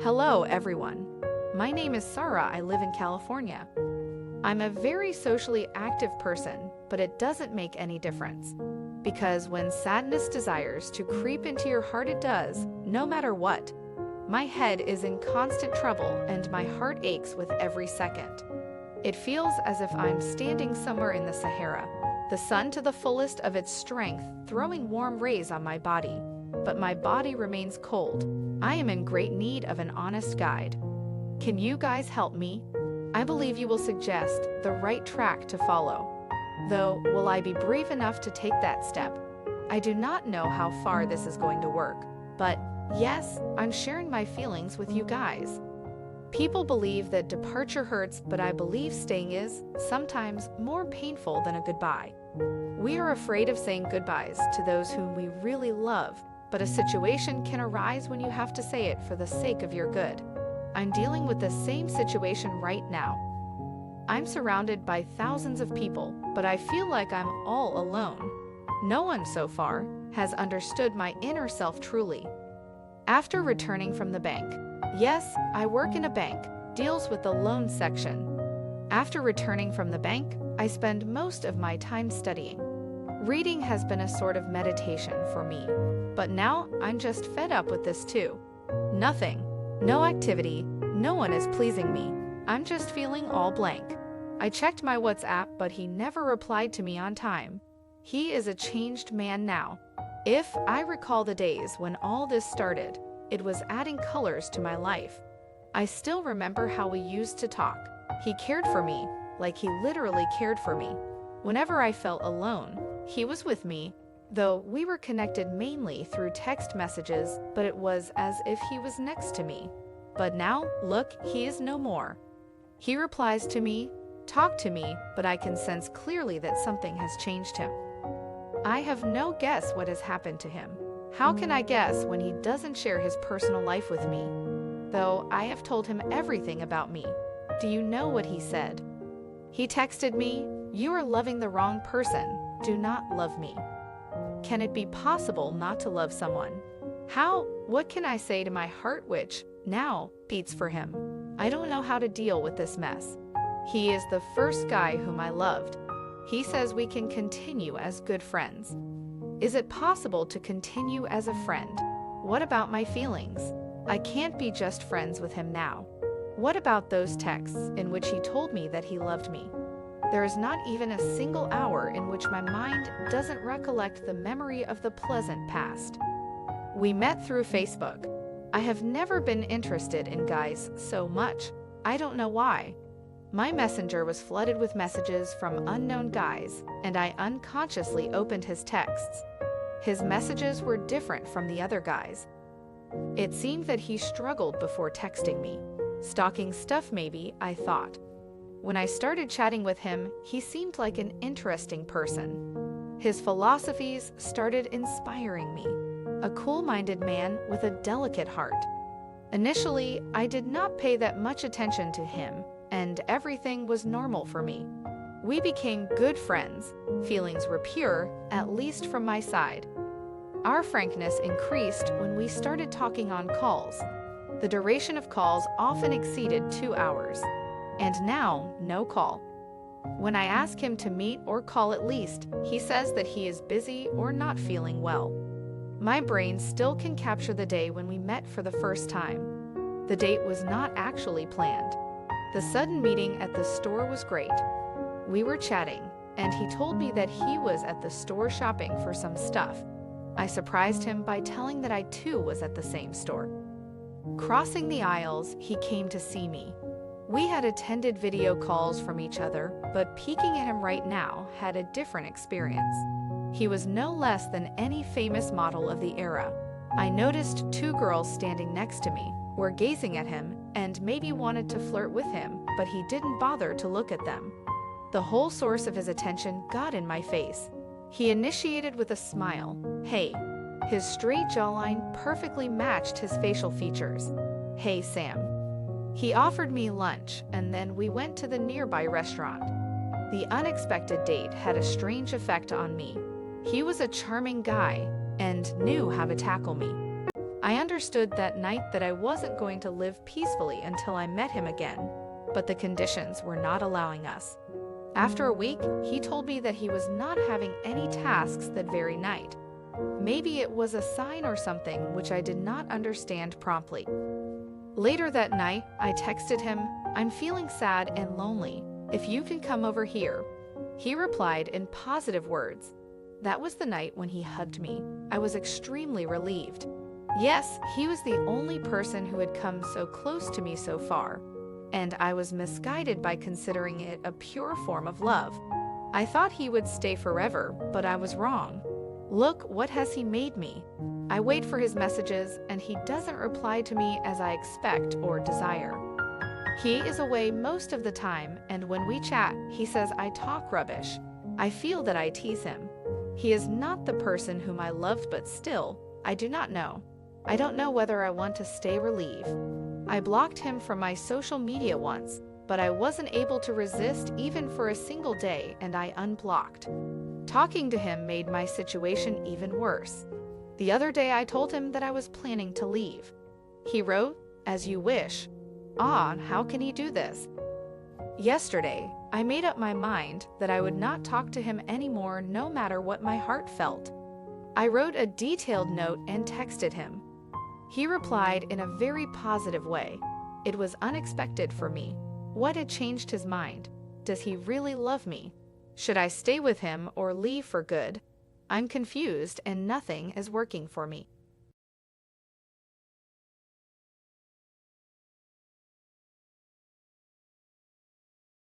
Hello, everyone. My name is Sarah. I live in California. I'm a very socially active person, but it doesn't make any difference. Because when sadness desires to creep into your heart, it does, no matter what. My head is in constant trouble and my heart aches with every second. It feels as if I'm standing somewhere in the Sahara, the sun to the fullest of its strength throwing warm rays on my body, but my body remains cold. I am in great need of an honest guide. Can you guys help me? I believe you will suggest the right track to follow. Though, will I be brave enough to take that step? I do not know how far this is going to work, but yes, I'm sharing my feelings with you guys. People believe that departure hurts, but I believe staying is, sometimes, more painful than a goodbye. We are afraid of saying goodbyes to those whom we really love, but a situation can arise when you have to say it for the sake of your good. I'm dealing with the same situation right now. I'm surrounded by thousands of people, but I feel like I'm all alone. No one so far has understood my inner self truly. After returning from the bank, yes, I work in a bank, deals with the loan section. After returning from the bank, I spend most of my time studying. Reading has been a sort of meditation for me, but now I'm just fed up with this too. Nothing, no activity, no one is pleasing me. I'm just feeling all blank. I checked my WhatsApp, but he never replied to me on time. He is a changed man now. If I recall the days when all this started, it was adding colors to my life. I still remember how we used to talk. He cared for me, like he literally cared for me. Whenever I felt alone, he was with me, though we were connected mainly through text messages, but it was as if he was next to me. But now, look, he is no more. He replies to me, talk to me, but I can sense clearly that something has changed him. I have no guess what has happened to him. How can I guess when he doesn't share his personal life with me? Though I have told him everything about me. Do you know what he said? He texted me, "You are loving the wrong person. Do not love me." Can it be possible not to love someone? How? What can I say to my heart which, now, beats for him? I don't know how to deal with this mess. He is the first guy whom I loved. He says we can continue as good friends. Is it possible to continue as a friend? What about my feelings? I can't be just friends with him now. What about those texts in which he told me that he loved me? There is not even a single hour in which my mind doesn't recollect the memory of the pleasant past. We met through Facebook. I have never been interested in guys so much. I don't know why. My messenger was flooded with messages from unknown guys, and I unconsciously opened his texts. His messages were different from the other guys. It seemed that he struggled before texting me. Stalking stuff maybe, I thought. When I started chatting with him, he seemed like an interesting person. His philosophies started inspiring me. A cool-minded man with a delicate heart. Initially, I did not pay that much attention to him, and everything was normal for me. We became good friends. Feelings were pure, at least from my side. Our frankness increased when we started talking on calls. The duration of calls often exceeded 2 hours. And now, no call. When I ask him to meet or call at least, he says that he is busy or not feeling well. My brain still can capture the day when we met for the first time. The date was not actually planned. The sudden meeting at the store was great. We were chatting, and he told me that he was at the store shopping for some stuff. I surprised him by telling that I too was at the same store. Crossing the aisles, he came to see me. We had attended video calls from each other, but peeking at him right now had a different experience. He was no less than any famous model of the era. I noticed 2 girls standing next to me, were gazing at him, and maybe wanted to flirt with him, but he didn't bother to look at them. The whole source of his attention got in my face. He initiated with a smile. Hey. His straight jawline perfectly matched his facial features. Hey, Sam. He offered me lunch, and then we went to the nearby restaurant. The unexpected date had a strange effect on me. He was a charming guy and knew how to tackle me. I understood that night that I wasn't going to live peacefully until I met him again, but the conditions were not allowing us. After a week, he told me that he was not having any tasks that very night. Maybe it was a sign or something which I did not understand promptly. Later that night, I texted him, "I'm feeling sad and lonely. If you can come over here." He replied in positive words. That was the night when he hugged me. I was extremely relieved. Yes, he was the only person who had come so close to me so far, and I was misguided by considering it a pure form of love. I thought he would stay forever, but I was wrong. Look, what has he made me? I wait for his messages, and he doesn't reply to me as I expect or desire. He is away most of the time, and when we chat, he says I talk rubbish. I feel that I tease him. He is not the person whom I loved, but still, I do not know. I don't know whether I want to stay or leave. I blocked him from my social media once, but I wasn't able to resist even for a single day, and I unblocked. Talking to him made my situation even worse. The other day I told him that I was planning to leave. He wrote, "As you wish." How can he do this? Yesterday, I made up my mind that I would not talk to him anymore no matter what my heart felt. I wrote a detailed note and texted him. He replied in a very positive way. It was unexpected for me. What had changed his mind? Does he really love me? Should I stay with him or leave for good? I'm confused and nothing is working for me.